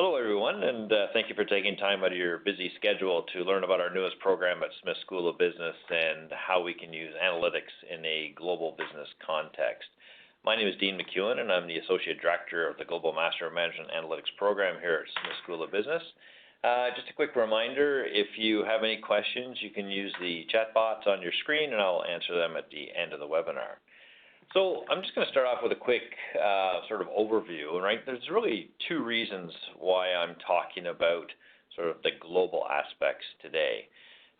Hello, everyone, and thank you for taking time out of your busy schedule to learn about our newest program at Smith School of Business and how we can use analytics in a global business context. My name is Dean McKeown, and I'm the Associate Director of the Global Master of Management Analytics program here at Smith School of Business. Just a quick reminder, if you have any questions, you can use the chat box on your screen, and I'll answer them at the end of the webinar. So I'm just going to start off with a quick sort of overview, right? There's really two reasons why I'm talking about sort of the global aspects today.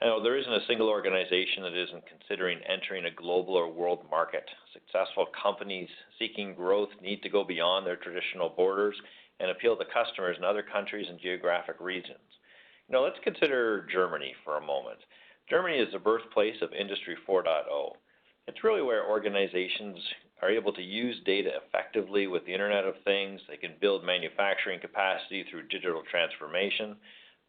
Now, there isn't a single organization that isn't considering entering a global or world market. Successful companies seeking growth need to go beyond their traditional borders and appeal to customers in other countries and geographic regions. Now, let's consider Germany for a moment. Germany is the birthplace of Industry 4.0. It's really where organizations are able to use data effectively with the Internet of Things. They can build manufacturing capacity through digital transformation,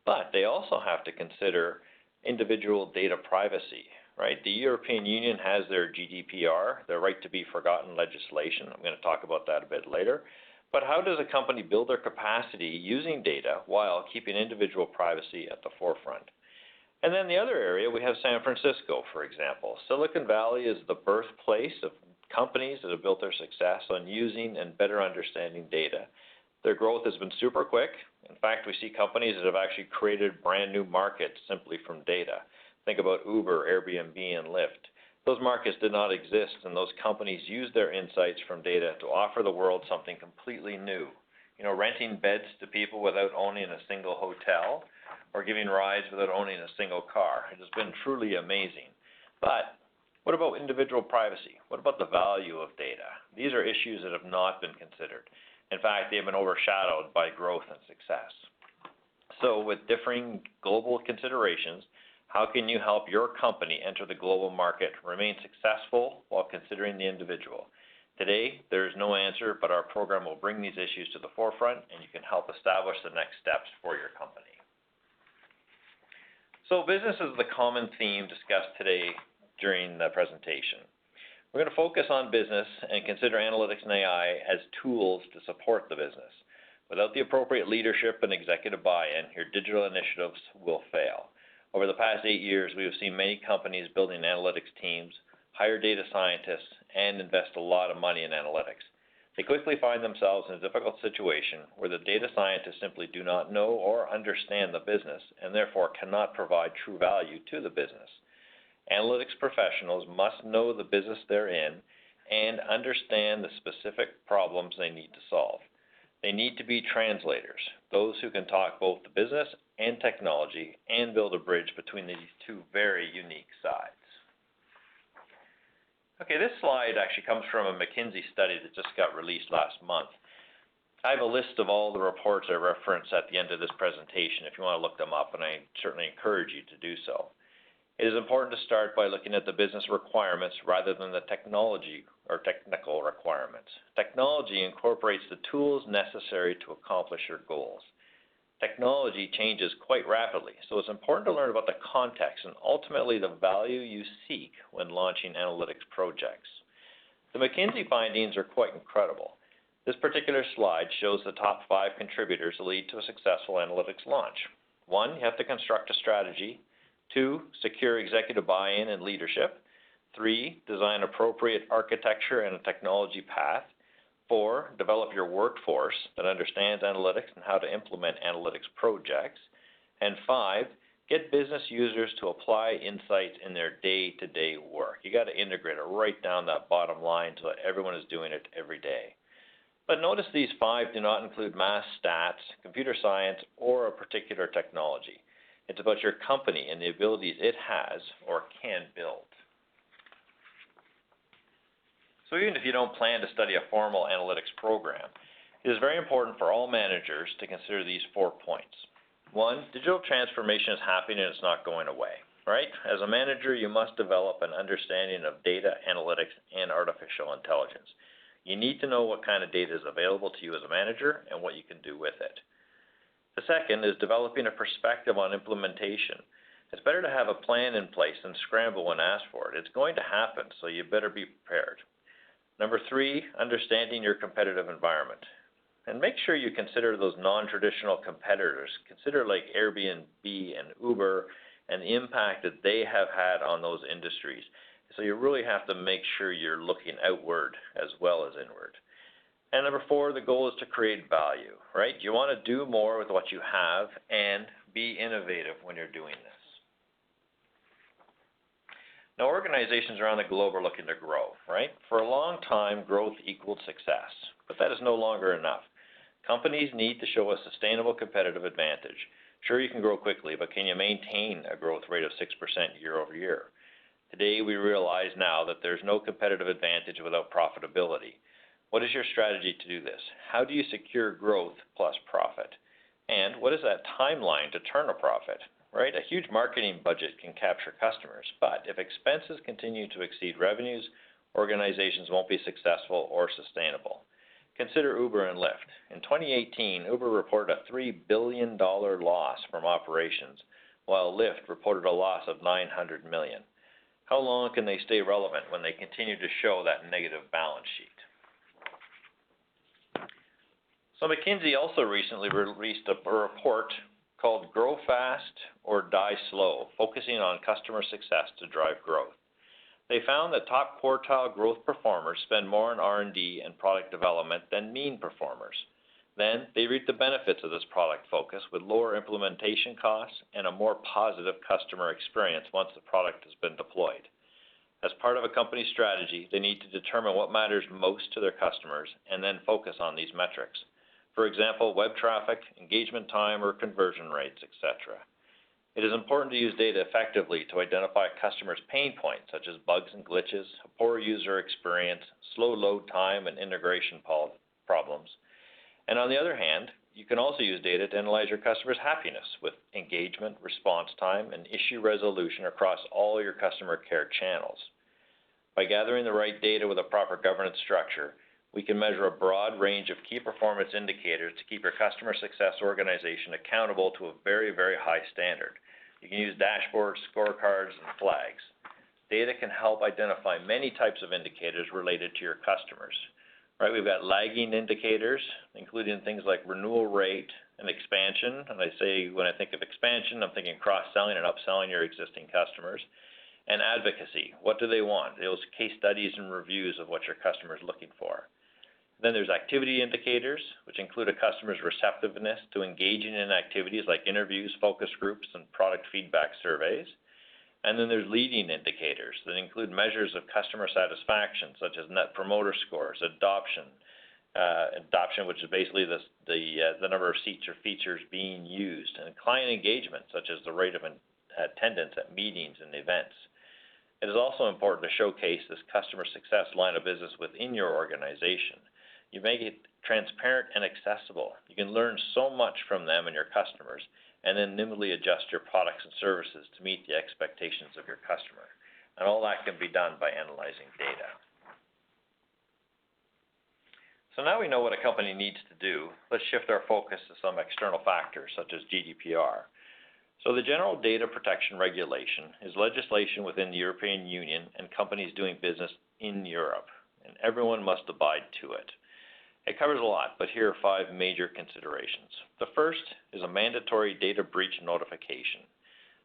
but they also have to consider individual data privacy, right? The European Union has their GDPR, their right to be forgotten legislation. I'm going to talk about that a bit later. But how does a company build their capacity using data while keeping individual privacy at the forefront? And then the other area, we have San Francisco, for example. Silicon Valley is the birthplace of companies that have built their success on using and better understanding data. Their growth has been super quick. In fact, we see companies that have actually created brand new markets simply from data. Think about Uber, Airbnb, and Lyft. Those markets did not exist, and those companies used their insights from data to offer the world something completely new. You know, renting beds to people without owning a single hotel, or giving rides without owning a single car. It has been truly amazing. But what about individual privacy? What about the value of data? These are issues that have not been considered. In fact, they have been overshadowed by growth and success. So with differing global considerations, how can you help your company enter the global market, remain successful while considering the individual? Today, there is no answer, but our program will bring these issues to the forefront, and you can help establish the next steps for your company. So business is the common theme discussed today during the presentation. We're going to focus on business and consider analytics and AI as tools to support the business. Without the appropriate leadership and executive buy-in, your digital initiatives will fail. Over the past 8 years, we have seen many companies building analytics teams, hire data scientists, and invest a lot of money in analytics. They quickly find themselves in a difficult situation where the data scientists simply do not know or understand the business and therefore cannot provide true value to the business. Analytics professionals must know the business they're in and understand the specific problems they need to solve. They need to be translators, those who can talk both the business and technology and build a bridge between these two very unique sides. Okay, this slide actually comes from a McKinsey study that just got released last month. I have a list of all the reports I reference at the end of this presentation if you want to look them up, and I certainly encourage you to do so. It is important to start by looking at the business requirements rather than the technology or technical requirements. Technology incorporates the tools necessary to accomplish your goals. Technology changes quite rapidly, so it's important to learn about the context and ultimately the value you seek when launching analytics projects. The McKinsey findings are quite incredible. This particular slide shows the top 5 contributors that lead to a successful analytics launch. 1, you have to construct a strategy. 2, secure executive buy-in and leadership. 3, design appropriate architecture and a technology path. 4, develop your workforce that understands analytics and how to implement analytics projects. And 5, get business users to apply insights in their day-to-day work. You got to integrate it right down that bottom line so that everyone is doing it every day. But notice these 5 do not include math, stats, computer science, or a particular technology. It's about your company and the abilities it has or can build. So even if you don't plan to study a formal analytics program, it is very important for all managers to consider these 4 points. 1, digital transformation is happening and it's not going away, right? As a manager, you must develop an understanding of data, analytics, and artificial intelligence. You need to know what kind of data is available to you as a manager and what you can do with it. The second is developing a perspective on implementation. It's better to have a plan in place than scramble when asked for it. It's going to happen, so you better be prepared. Number 3, understanding your competitive environment. And make sure you consider those non-traditional competitors. Consider like Airbnb and Uber and the impact that they have had on those industries. So you really have to make sure you're looking outward as well as inward. And number 4, the goal is to create value, right? You want to do more with what you have and be innovative when you're doing this. Now, organizations around the globe are looking to grow, right? For a long time, growth equaled success, but that is no longer enough. Companies need to show a sustainable competitive advantage. Sure, you can grow quickly, but can you maintain a growth rate of 6% year over year? Today, we realize now that there's no competitive advantage without profitability. What is your strategy to do this? How do you secure growth plus profit? And what is that timeline to turn a profit? Right? A huge marketing budget can capture customers, but if expenses continue to exceed revenues, organizations won't be successful or sustainable. Consider Uber and Lyft. In 2018, Uber reported a $3 billion loss from operations, while Lyft reported a loss of $900 million. How long can they stay relevant when they continue to show that negative balance sheet? So McKinsey also recently released a report called Grow Fast or Die Slow, focusing on customer success to drive growth. They found that top quartile growth performers spend more on R&D and product development than mean performers. Then they reap the benefits of this product focus with lower implementation costs and a more positive customer experience once the product has been deployed. As part of a company's strategy, they need to determine what matters most to their customers and then focus on these metrics. For example, web traffic, engagement time, or conversion rates, etc. It is important to use data effectively to identify customers' pain points, such as bugs and glitches, a poor user experience, slow load time, and integration problems. And on the other hand, you can also use data to analyze your customers' happiness with engagement, response time, and issue resolution across all your customer care channels. By gathering the right data with a proper governance structure, we can measure a broad range of key performance indicators to keep your customer success organization accountable to a very, very high standard. You can use dashboards, scorecards, and flags. Data can help identify many types of indicators related to your customers. Right, we've got lagging indicators, including things like renewal rate and expansion. And when I think of expansion, I'm thinking cross-selling and upselling your existing customers. And advocacy, what do they want? Those case studies and reviews of what your customer is looking for. Then there's activity indicators, which include a customer's receptiveness to engaging in activities like interviews, focus groups, and product feedback surveys. And then there's leading indicators that include measures of customer satisfaction, such as net promoter scores, adoption, which is basically the number of seats or features being used, and client engagement, such as the rate of attendance at meetings and events. It is also important to showcase this customer success line of business within your organization. You make it transparent and accessible. You can learn so much from them and your customers, and then nimbly adjust your products and services to meet the expectations of your customer. And all that can be done by analyzing data. So now we know what a company needs to do. Let's shift our focus to some external factors, such as GDPR. So the General Data Protection Regulation is legislation within the European Union and companies doing business in Europe, and everyone must abide to it. It covers a lot, but here are 5 major considerations. The first is a mandatory data breach notification.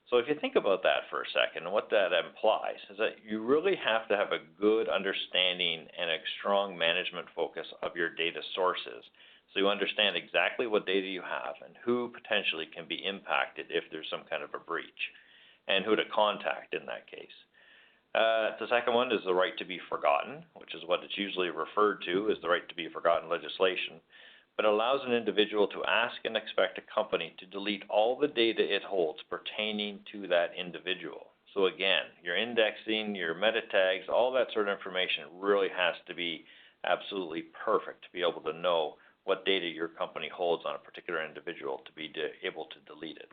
So if you think about that for a second, what that implies is that you really have to have a good understanding and a strong management focus of your data sources, so you understand exactly what data you have and who potentially can be impacted if there's some kind of a breach, and who to contact in that case. The second one is the right to be forgotten, which is what it's usually referred to as the right to be forgotten legislation, but allows an individual to ask and expect a company to delete all the data it holds pertaining to that individual. So again, your indexing, your meta tags, all that sort of information really has to be absolutely perfect to be able to know what data your company holds on a particular individual to be able to delete it.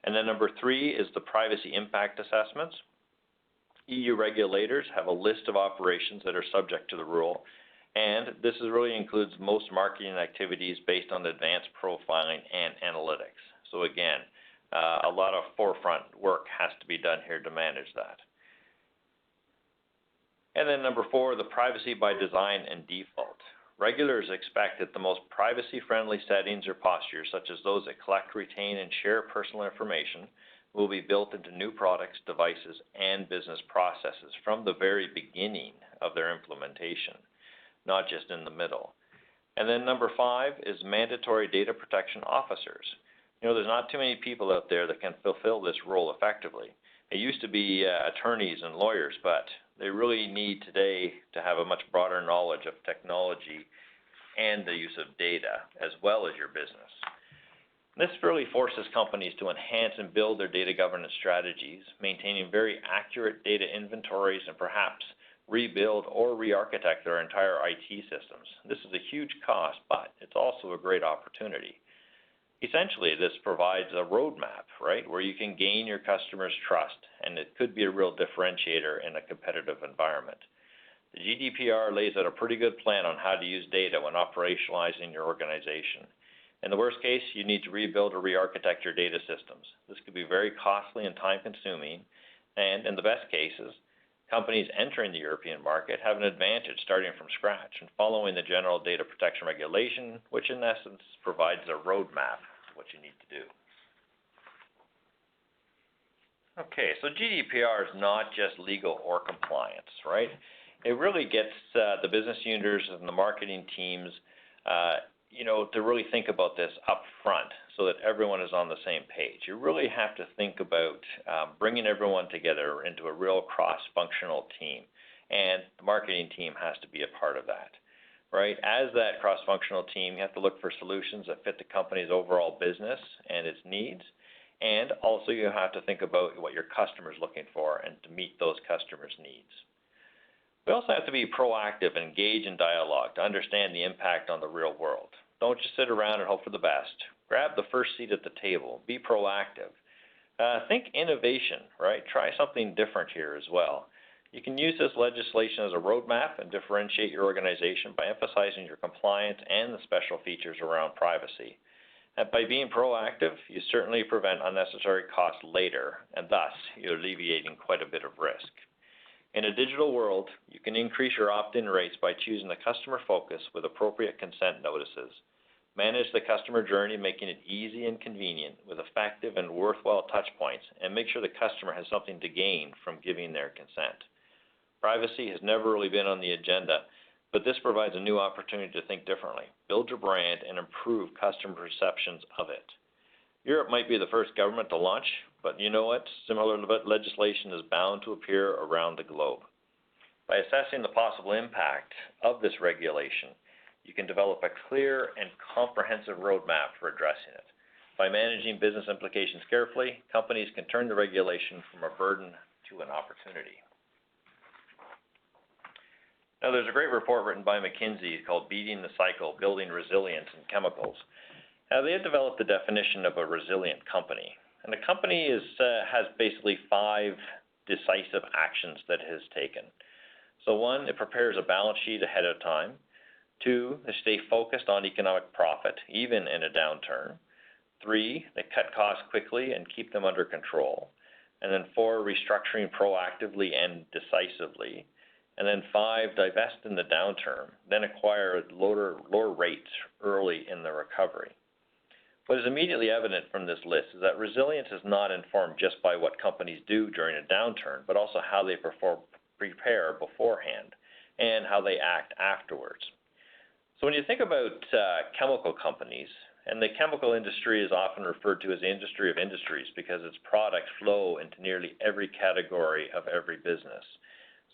And then number 3 is the privacy impact assessments. EU regulators have a list of operations that are subject to the rule, and this really includes most marketing activities based on advanced profiling and analytics. So again, a lot of forefront work has to be done here to manage that. And then number 4, the privacy by design and default. Regulators expect that the most privacy-friendly settings or postures, such as those that collect, retain, and share personal information, will be built into new products, devices, and business processes from the very beginning of their implementation, not just in the middle. And then number 5 is mandatory data protection officers. There's not too many people out there that can fulfill this role effectively. It used to be attorneys and lawyers, but they really need today to have a much broader knowledge of technology and the use of data, as well as your business. This really forces companies to enhance and build their data governance strategies, maintaining very accurate data inventories and perhaps rebuild or re-architect their entire IT systems. This is a huge cost, but it's also a great opportunity. Essentially, this provides a roadmap, right, where you can gain your customers' trust, and it could be a real differentiator in a competitive environment. The GDPR lays out a pretty good plan on how to use data when operationalizing your organization. In the worst case, you need to rebuild or re-architect your data systems. This could be very costly and time-consuming, and in the best cases, companies entering the European market have an advantage starting from scratch and following the General Data Protection Regulation, which in essence provides a roadmap to what you need to do. Okay, so GDPR is not just legal or compliance, right? It really gets the business users and the marketing teams to really think about this up front so that everyone is on the same page. You really have to think about bringing everyone together into a real cross-functional team, and the marketing team has to be a part of that, right? As that cross-functional team, you have to look for solutions that fit the company's overall business and its needs, and also you have to think about what your customer is looking for and to meet those customers' needs. We also have to be proactive and engage in dialogue to understand the impact on the real world. Don't just sit around and hope for the best. Grab the first seat at the table. Be proactive. Think innovation, right? Try something different here as well. You can use this legislation as a roadmap and differentiate your organization by emphasizing your compliance and the special features around privacy. And by being proactive, you certainly prevent unnecessary costs later, and thus you're alleviating quite a bit of risk. In a digital world, you can increase your opt-in rates by choosing the customer focus with appropriate consent notices. Manage the customer journey, making it easy and convenient with effective and worthwhile touchpoints, and make sure the customer has something to gain from giving their consent. Privacy has never really been on the agenda, but this provides a new opportunity to think differently, build your brand, and improve customer perceptions of it. Europe might be the first government to launch, but you know what? Similar legislation is bound to appear around the globe. By assessing the possible impact of this regulation, you can develop a clear and comprehensive roadmap for addressing it. By managing business implications carefully, companies can turn the regulation from a burden to an opportunity. Now, there's a great report written by McKinsey called Beating the Cycle, Building Resilience in Chemicals. Now, they have developed the definition of a resilient company. And the company has basically 5 decisive actions that it has taken. So 1, it prepares a balance sheet ahead of time. 2, they stay focused on economic profit, even in a downturn. 3, they cut costs quickly and keep them under control. And then 4, restructuring proactively and decisively. And then 5, divest in the downturn, then acquire at lower rates early in the recovery. What is immediately evident from this list is that resilience is not informed just by what companies do during a downturn, but also how they prepare beforehand and how they act afterwards. So when you think about chemical companies, and the chemical industry is often referred to as the industry of industries because its products flow into nearly every category of every business.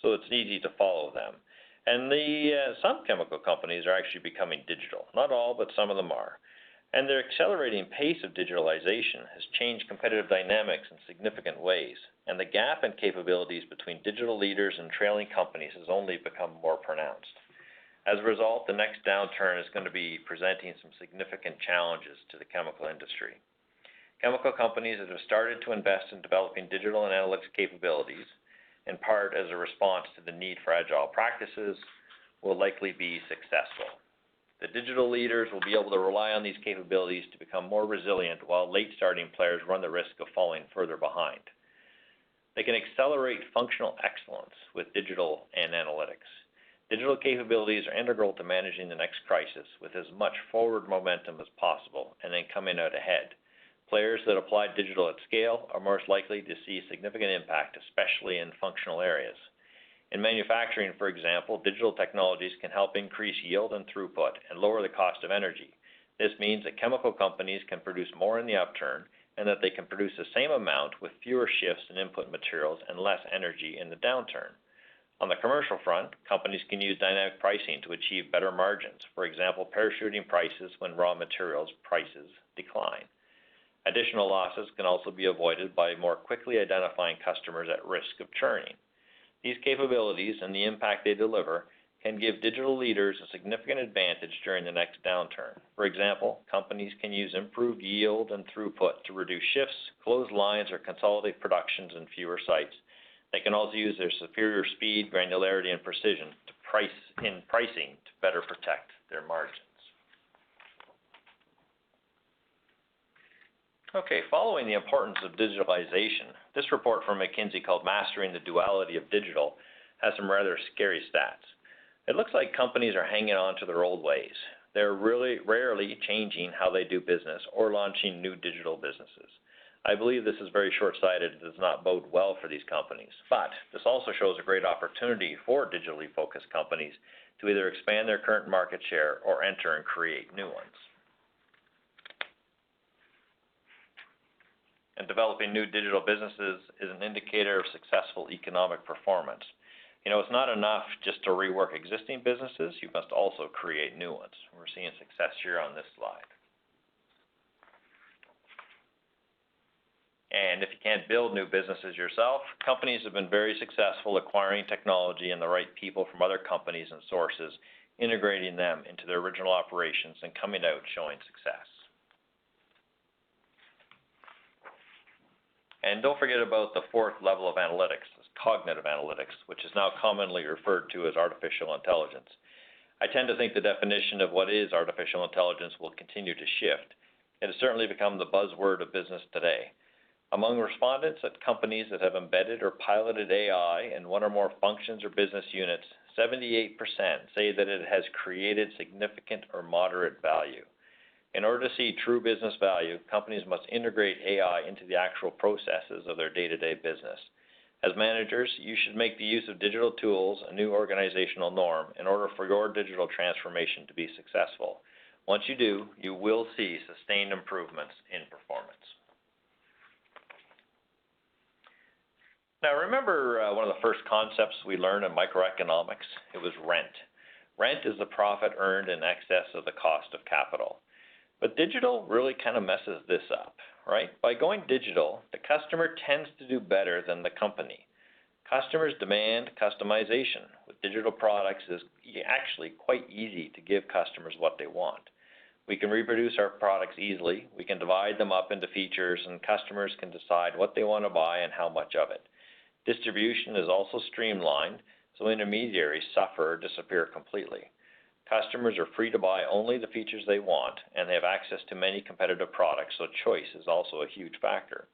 So it's easy to follow them. And some chemical companies are actually becoming digital. Not all, but some of them are. And their accelerating pace of digitalization has changed competitive dynamics in significant ways, and the gap in capabilities between digital leaders and trailing companies has only become more pronounced. As a result, the next downturn is going to be presenting some significant challenges to the chemical industry. Chemical companies that have started to invest in developing digital and analytics capabilities, in part as a response to the need for agile practices, will likely be successful. The digital leaders will be able to rely on these capabilities to become more resilient, while late-starting players run the risk of falling further behind. They can accelerate functional excellence with digital and analytics. Digital capabilities are integral to managing the next crisis with as much forward momentum as possible and then coming out ahead. Players that apply digital at scale are most likely to see significant impact, especially in functional areas. In manufacturing, for example, digital technologies can help increase yield and throughput and lower the cost of energy. This means that chemical companies can produce more in the upturn and that they can produce the same amount with fewer shifts in input materials and less energy in the downturn. On the commercial front, companies can use dynamic pricing to achieve better margins, for example, parachuting prices when raw materials prices decline. Additional losses can also be avoided by more quickly identifying customers at risk of churning. These capabilities and the impact they deliver can give digital leaders a significant advantage during the next downturn. For example, companies can use improved yield and throughput to reduce shifts, close lines, or consolidate productions in fewer sites. They can also use their superior speed, granularity, and precision in pricing to better protect their margins. Okay, following the importance of digitalization, this report from McKinsey called Mastering the Duality of Digital has some rather scary stats. It looks like companies are hanging on to their old ways. They're really rarely changing how they do business or launching new digital businesses. I believe this is very short-sighted and does not bode well for these companies. But this also shows a great opportunity for digitally focused companies to either expand their current market share or enter and create new ones. And developing new digital businesses is an indicator of successful economic performance. It's not enough just to rework existing businesses. You must also create new ones. We're seeing success here on this slide. And if you can't build new businesses yourself, companies have been very successful acquiring technology and the right people from other companies and sources, integrating them into their original operations and coming out showing success. And don't forget about the fourth level of analytics, cognitive analytics, which is now commonly referred to as artificial intelligence. I tend to think the definition of what is artificial intelligence will continue to shift. It has certainly become the buzzword of business today. Among respondents at companies that have embedded or piloted AI in one or more functions or business units, 78% say that it has created significant or moderate value. In order to see true business value, companies must integrate AI into the actual processes of their day-to-day business. As managers, you should make the use of digital tools a new organizational norm in order for your digital transformation to be successful. Once you do, you will see sustained improvements in performance. Now remember one of the first concepts we learned in microeconomics? It was rent. Rent is the profit earned in excess of the cost of capital. But digital really kind of messes this up, right? By going digital, the customer tends to do better than the company. Customers demand customization. With digital products, it is actually quite easy to give customers what they want. We can reproduce our products easily. We can divide them up into features, and customers can decide what they want to buy and how much of it. Distribution is also streamlined, so intermediaries suffer or disappear completely. Customers are free to buy only the features they want, and they have access to many competitive products, so choice is also a huge factor.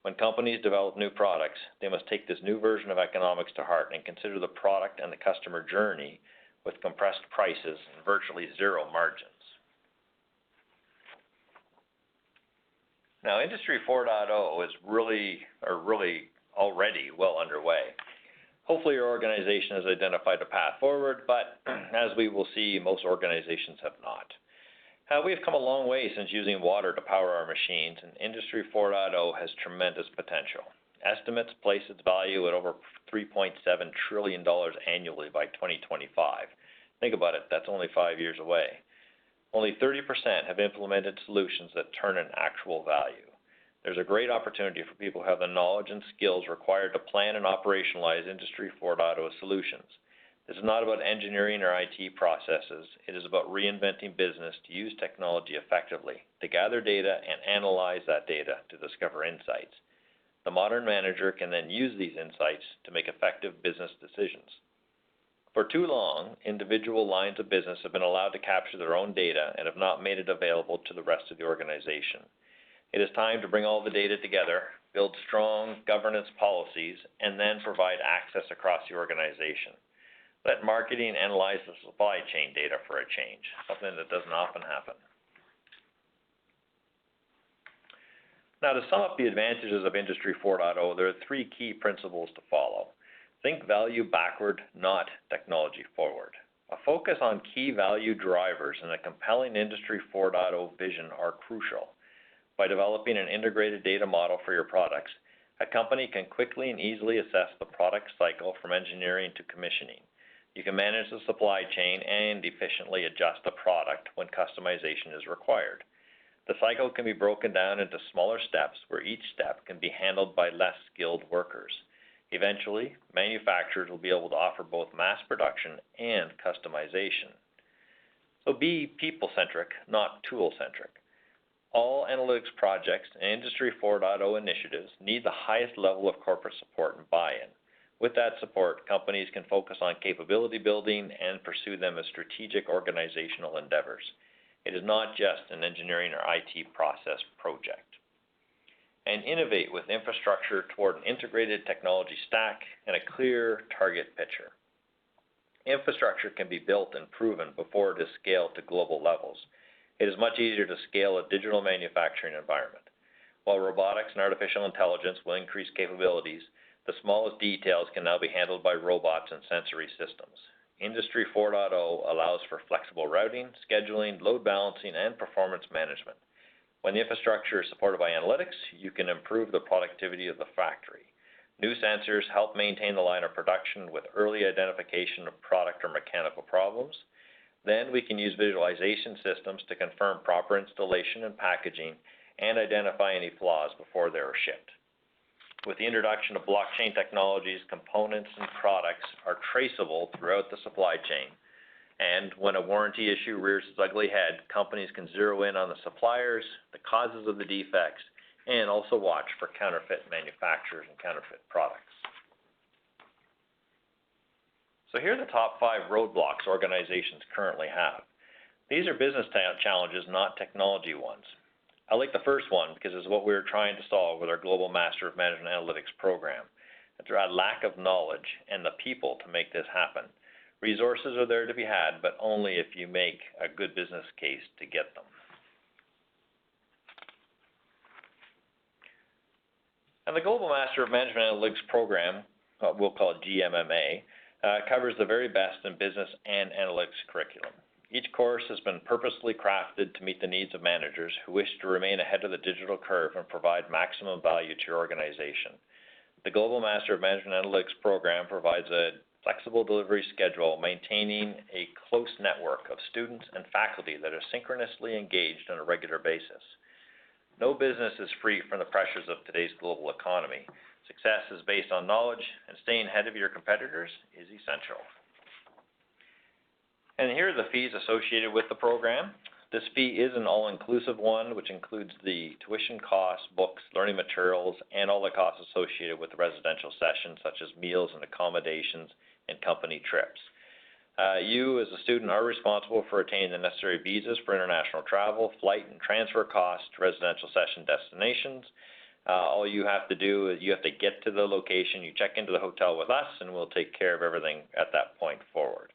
When companies develop new products, they must take this new version of economics to heart and consider the product and the customer journey with compressed prices and virtually zero margins. Now, Industry 4.0 is really already well underway. Hopefully your organization has identified a path forward, but as we will see, most organizations have not. We have come a long way since using water to power our machines, and Industry 4.0 has tremendous potential. Estimates place its value at over $3.7 trillion annually by 2025. Think about it, that's only 5 years away. Only 30% have implemented solutions that turn an actual value. There's a great opportunity for people who have the knowledge and skills required to plan and operationalize Industry 4.0 solutions. This is not about engineering or IT processes. It is about reinventing business to use technology effectively, to gather data and analyze that data to discover insights. The modern manager can then use these insights to make effective business decisions. For too long, individual lines of business have been allowed to capture their own data and have not made it available to the rest of the organization. It is time to bring all the data together, build strong governance policies, and then provide access across the organization. Let marketing analyze the supply chain data for a change, something that doesn't often happen. Now, to sum up the advantages of Industry 4.0, there are three key principles to follow. Think value backward, not technology forward. A focus on key value drivers and a compelling Industry 4.0 vision are crucial. By developing an integrated data model for your products, a company can quickly and easily assess the product cycle from engineering to commissioning. You can manage the supply chain and efficiently adjust the product when customization is required. The cycle can be broken down into smaller steps where each step can be handled by less skilled workers. Eventually, manufacturers will be able to offer both mass production and customization. So be people-centric, not tool-centric. All analytics projects and Industry 4.0 initiatives need the highest level of corporate support and buy-in. With that support, companies can focus on capability building and pursue them as strategic organizational endeavors. It is not just an engineering or IT process project. And innovate with infrastructure toward an integrated technology stack and a clear target picture. Infrastructure can be built and proven before it is scaled to global levels. It is much easier to scale a digital manufacturing environment. While robotics and artificial intelligence will increase capabilities, the smallest details can now be handled by robots and sensory systems. Industry 4.0 allows for flexible routing, scheduling, load balancing, and performance management. When the infrastructure is supported by analytics, you can improve the productivity of the factory. New sensors help maintain the line of production with early identification of product or mechanical problems. Then we can use visualization systems to confirm proper installation and packaging and identify any flaws before they are shipped. With the introduction of blockchain technologies, components and products are traceable throughout the supply chain. And when a warranty issue rears its ugly head, companies can zero in on the suppliers, the causes of the defects, and also watch for counterfeit manufacturers and counterfeit products. So here are the top 5 roadblocks organizations currently have. These are business challenges, not technology ones. I like the first one because it's what we're trying to solve with our Global Master of Management Analytics program. It's a lack of knowledge and the people to make this happen. Resources are there to be had, but only if you make a good business case to get them. And the Global Master of Management Analytics program, we'll call it GMMA, covers the very best in business and analytics curriculum. Each course has been purposely crafted to meet the needs of managers who wish to remain ahead of the digital curve and provide maximum value to your organization. The Global Master of Management Analytics program provides a flexible delivery schedule, maintaining a close network of students and faculty that are synchronously engaged on a regular basis. No business is free from the pressures of today's global economy. Success is based on knowledge, and staying ahead of your competitors is essential. And here are the fees associated with the program. This fee is an all-inclusive one, which includes the tuition costs, books, learning materials, and all the costs associated with the residential sessions, such as meals and accommodations and company trips. You, as a student, are responsible for attaining the necessary visas for international travel, flight and transfer costs to residential session destinations. All you have to do is you have to get to the location, you check into the hotel with us, and we'll take care of everything at that point forward.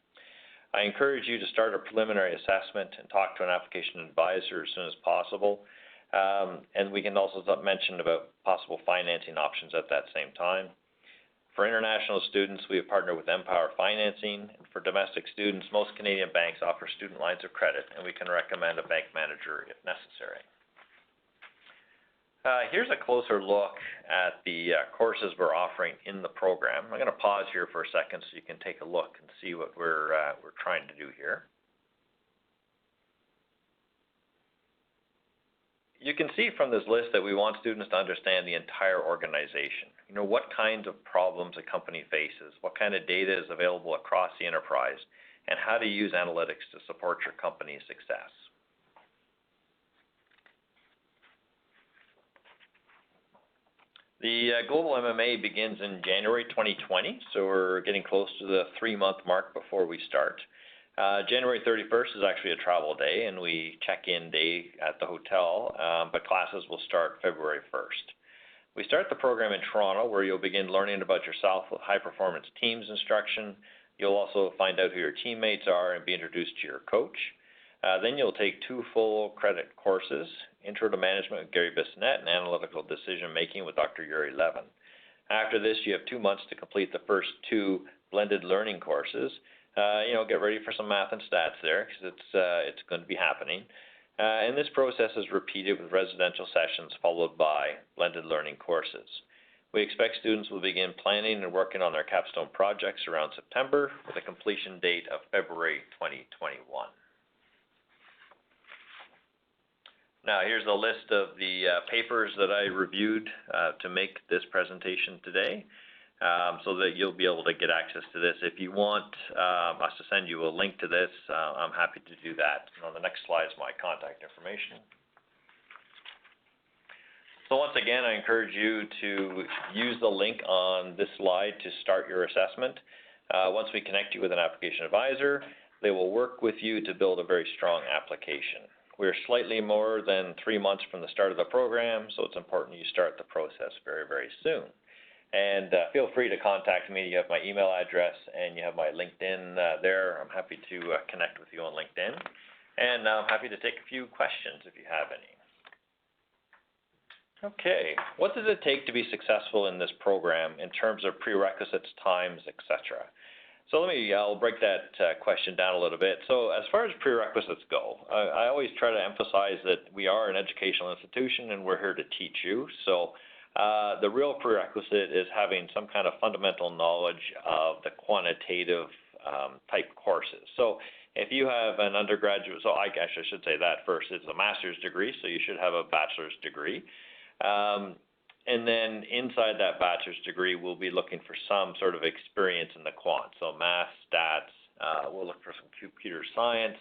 I encourage you to start a preliminary assessment and talk to an application advisor as soon as possible. And we can also mention about possible financing options at that same time. For international students, we have partnered with Empower Financing. And for domestic students, most Canadian banks offer student lines of credit, and we can recommend a bank manager if necessary. Here's a closer look at the courses we're offering in the program. I'm going to pause here for a second so you can take a look and see what we're trying to do here. You can see from this list that we want students to understand the entire organization. You know, what kinds of problems a company faces, what kind of data is available across the enterprise, and how to use analytics to support your company's success. The Global MMA begins in January 2020, so we're getting close to the 3-month mark before we start. January 31st is actually a travel day, and we check-in day at the hotel, but classes will start February 1st. We start the program in Toronto, where you'll begin learning about yourself with high-performance teams instruction, You'll also find out who your teammates are and be introduced to your coach. Then you'll take 2 full credit courses, Intro to Management with Gary Bissonette and Analytical Decision Making with Dr. Yuri Levin. After this, you have 2 months to complete the first 2 blended learning courses. Get ready for some math and stats there because it's going to be happening. And this process is repeated with residential sessions followed by blended learning courses. We expect students will begin planning and working on their capstone projects around September with a completion date of February 2021. Now here's a list of the papers that I reviewed to make this presentation today, so that you'll be able to get access to this. If you want us to send you a link to this, I'm happy to do that. And on the next slide is my contact information. So once again, I encourage you to use the link on this slide to start your assessment. Once we connect you with an application advisor, they will work with you to build a very strong application. We're slightly more than 3 months from the start of the program, so it's important you start the process very, very soon. And feel free to contact me. You have my email address and you have my LinkedIn there. I'm happy to connect with you on LinkedIn. And I'm happy to take a few questions if you have any. Okay, what does it take to be successful in this program in terms of prerequisites, times, etc.? So I'll break that question down a little bit. So as far as prerequisites go, I always try to emphasize that we are an educational institution and we're here to teach you. So the real prerequisite is having some kind of fundamental knowledge of the quantitative type courses. So if you have an undergraduate, so I guess I should say that first, it's a master's degree, so you should have a bachelor's degree. And then inside that bachelor's degree, we'll be looking for some sort of experience in the quant. So math, stats, we'll look for some computer science,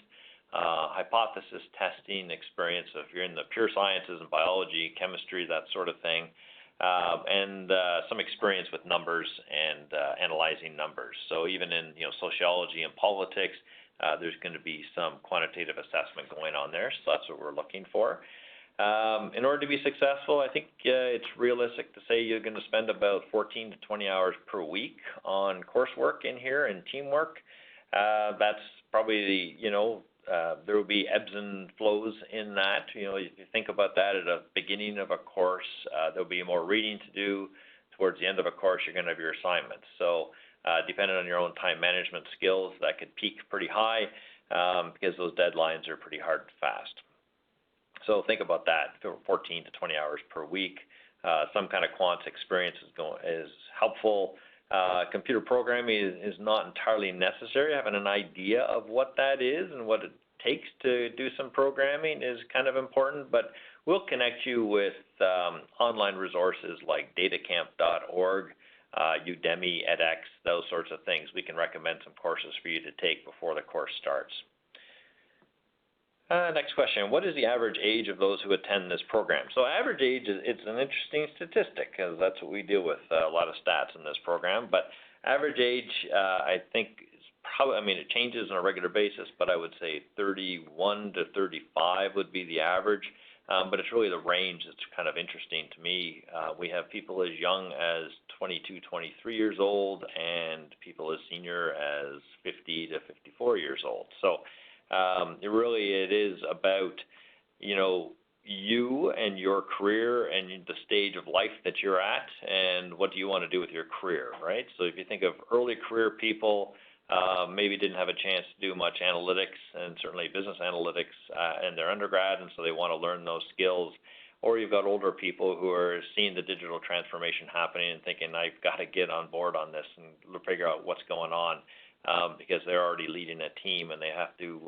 hypothesis testing experience. So if you're in the pure sciences and biology, chemistry, that sort of thing, and some experience with numbers and analyzing numbers. So even in sociology and politics, there's going to be some quantitative assessment going on there. So that's what we're looking for. In order to be successful, I think it's realistic to say you're going to spend about 14 to 20 hours per week on coursework in here and teamwork. That's probably, there will be ebbs and flows in that. If you think about that at the beginning of a course, there'll be more reading to do. Towards the end of a course, you're going to have your assignments. So depending on your own time management skills, that could peak pretty high because those deadlines are pretty hard and fast. So think about that, 14 to 20 hours per week. Some kind of quant experience is helpful. Computer programming is not entirely necessary. Having an idea of what that is and what it takes to do some programming is kind of important, but we'll connect you with online resources like datacamp.org, Udemy, edX, those sorts of things. We can recommend some courses for you to take before the course starts. Next question, what is the average age of those who attend this program? So average age, it's an interesting statistic because that's what we deal with, a lot of stats in this program. But average age, I think, is probably, it changes on a regular basis, but I would say 31 to 35 would be the average. But it's really the range that's kind of interesting to me. We have people as young as 22, 23 years old and people as senior as 50 to 54 years old. So it is about, you and your career and the stage of life that you're at and what do you want to do with your career, right? So if you think of early career people, maybe didn't have a chance to do much analytics and certainly business analytics in their undergrad, and so they want to learn those skills. Or you've got older people who are seeing the digital transformation happening and thinking, I've got to get on board on this and figure out what's going on. Because they're already leading a team and they have to,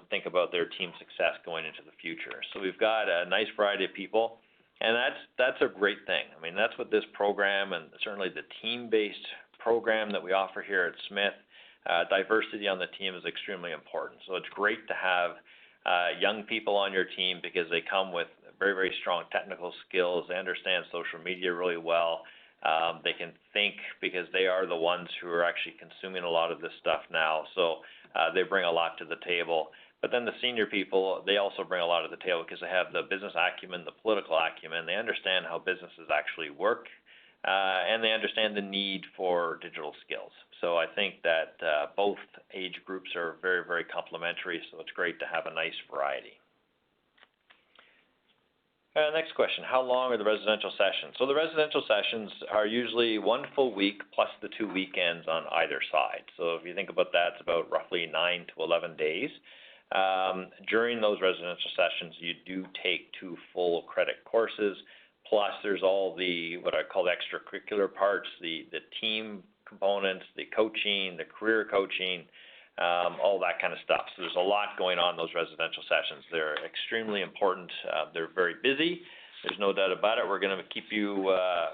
think about their team success going into the future. So we've got a nice variety of people, and that's a great thing. That's what this program and certainly the team-based program that we offer here at Smith, diversity on the team is extremely important. So it's great to have young people on your team because they come with very, very strong technical skills. They understand social media really well. They can think because they are the ones who are actually consuming a lot of this stuff now. So they bring a lot to the table. But then the senior people, they also bring a lot to the table because they have the business acumen, the political acumen. They understand how businesses actually work. and they understand the need for digital skills. So I think that both age groups are very, very complementary, so it's great to have a nice variety. Next question, how long are the residential sessions? So the residential sessions are usually 1 full week plus the 2 weekends on either side. So if you think about that, it's about roughly 9 to 11 days. During those residential sessions, you do take 2 full credit courses, plus there's all the, what I call the extracurricular parts, the team components, the coaching, the career coaching, all that kind of stuff. So there's a lot going on in those residential sessions. They're extremely important. They're very busy. There's no doubt about it. We're going to keep you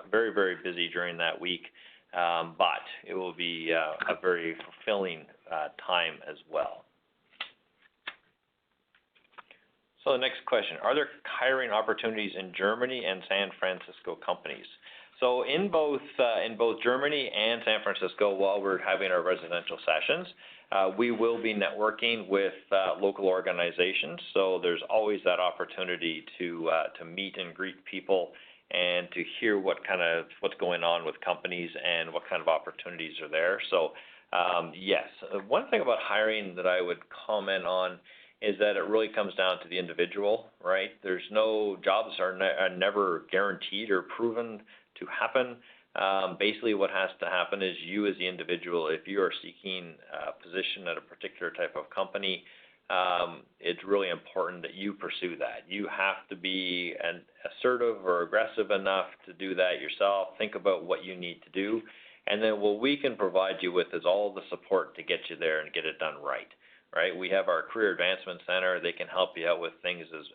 very, very busy during that week, but it will be a very fulfilling time as well. So the next question, are there hiring opportunities in Germany and San Francisco companies? So in both Germany and San Francisco, while we're having our residential sessions, we will be networking with local organizations. So there's always that opportunity to meet and greet people and to hear what's going on with companies and what kind of opportunities are there. So yes, one thing about hiring that I would comment on is that it really comes down to the individual, right? There's no jobs are never guaranteed or proven to happen. Basically what has to happen is you as the individual, if you are seeking a position at a particular type of company, it's really important that you pursue that. You have to be assertive or aggressive enough to do that yourself. Think about what you need to do. And then what we can provide you with is all the support to get you there and get it done right. Right? We have our Career Advancement Center. They can help you out with things as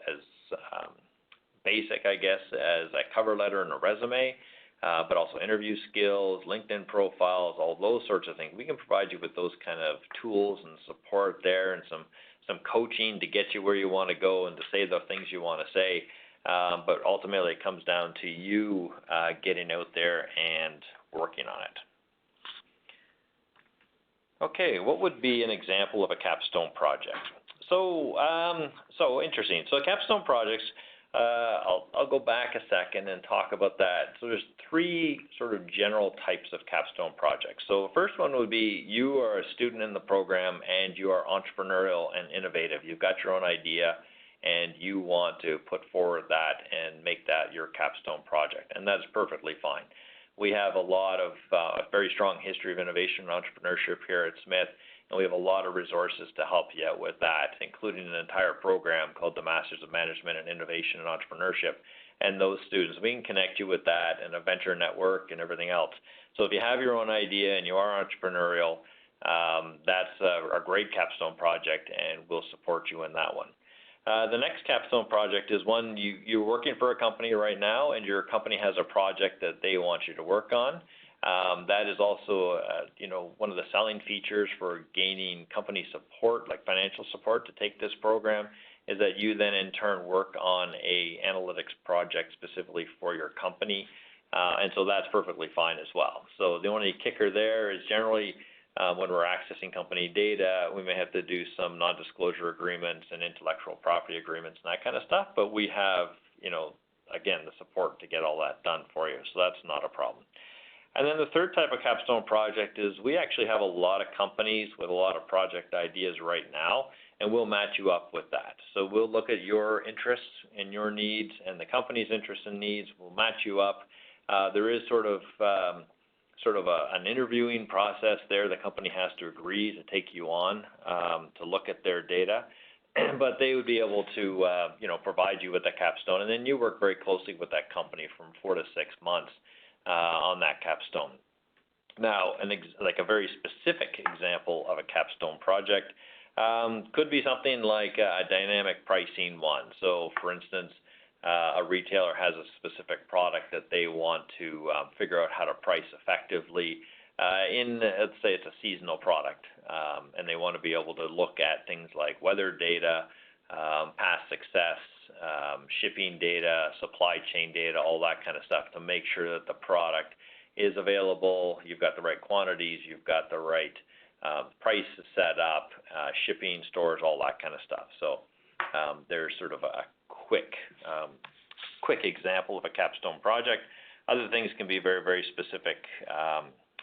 basic, I guess, as a cover letter and a resume, but also interview skills, LinkedIn profiles, all those sorts of things. We can provide you with those kind of tools and support there and some coaching to get you where you want to go and to say the things you want to say. But ultimately, it comes down to you getting out there and working on it. Okay, what would be an example of a capstone project? So interesting. So capstone projects, I'll go back a second and talk about that. So there's 3 sort of general types of capstone projects. So the first one would be you are a student in the program and you are entrepreneurial and innovative. You've got your own idea and you want to put forward that and make that your capstone project, and that's perfectly fine. We have a lot of very strong history of innovation and entrepreneurship here at Smith, and we have a lot of resources to help you out with that, including an entire program called the Masters of Management and Innovation and Entrepreneurship. And those students, we can connect you with that and a venture network and everything else. So if you have your own idea and you are entrepreneurial, that's a great capstone project, and we'll support you in that one. The next capstone project is one you're working for a company right now, and your company has a project that they want you to work on. That is also, one of the selling features for gaining company support, like financial support, to take this program, is that you then in turn work on a analytics project specifically for your company, and so that's perfectly fine as well. So the only kicker there is generally, when we're accessing company data, we may have to do some non-disclosure agreements and intellectual property agreements and that kind of stuff, but we have, again, the support to get all that done for you, so that's not a problem. And then the third type of capstone project is we actually have a lot of companies with a lot of project ideas right now, and we'll match you up with that. So we'll look at your interests and your needs and the company's interests and needs. We'll match you up. There is sort of an interviewing process there. The company has to agree to take you on to look at their data, but they would be able to provide you with a capstone, and then you work very closely with that company from 4 to 6 months on that capstone. Now, like a very specific example of a capstone project could be something like a dynamic pricing one. So, for instance, a retailer has a specific product that they want to figure out how to price effectively let's say it's a seasonal product, and they want to be able to look at things like weather data, past success, shipping data, supply chain data, all that kind of stuff to make sure that the product is available, you've got the right quantities, you've got the right price set up, shipping, stores, all that kind of stuff. So there's sort of a quick example of a capstone project. Other things can be very, very specific,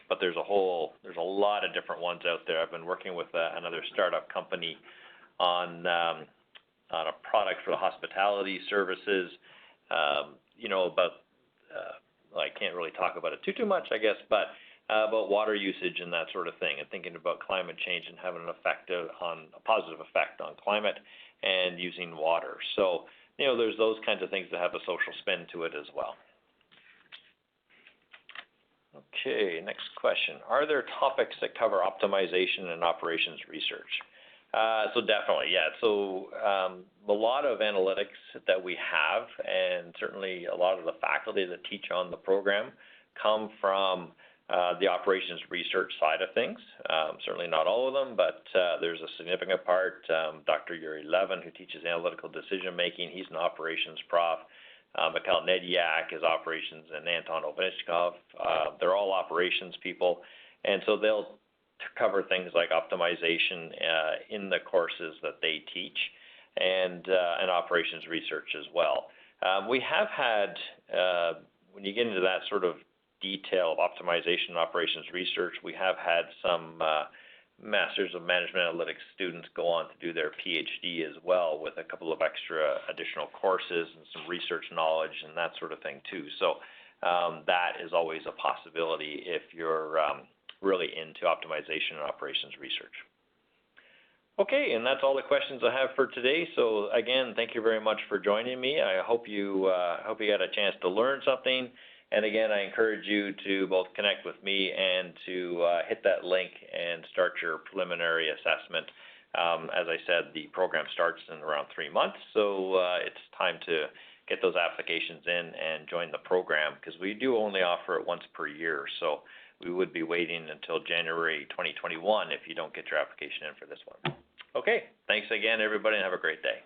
but there's a lot of different ones out there. I've been working with another startup company on a product for the hospitality services, about, I can't really talk about it too much, I guess, but about water usage and that sort of thing, and thinking about climate change and having a positive effect on climate and using water. So, there's those kinds of things that have a social spin to it as well. Okay, next question. Are there topics that cover optimization and operations research? So definitely, yeah. So a lot of analytics that we have, and certainly a lot of the faculty that teach on the program, come from the operations research side of things. Certainly not all of them, but there's a significant part. Dr. Yuri Levin, who teaches analytical decision making, he's an operations prof. Mikhail Nediak is operations, and Anton Ovechkov. They're all operations people, and so they'll cover things like optimization in the courses that they teach, and operations research as well. We have had, when you get into that sort of detail of optimization and operations research, we have had some Masters of Management Analytics students go on to do their PhD as well, with a couple of extra additional courses and some research knowledge and that sort of thing too. So that is always a possibility if you're really into optimization and operations research. Okay, and that's all the questions I have for today. So again, thank you very much for joining me. I hope you got a chance to learn something. And again, I encourage you to both connect with me and to hit that link and start your preliminary assessment. As I said, the program starts in around 3 months, so it's time to get those applications in and join the program, because we do only offer it once per year. So we would be waiting until January 2021 if you don't get your application in for this one. Okay, thanks again, everybody, and have a great day.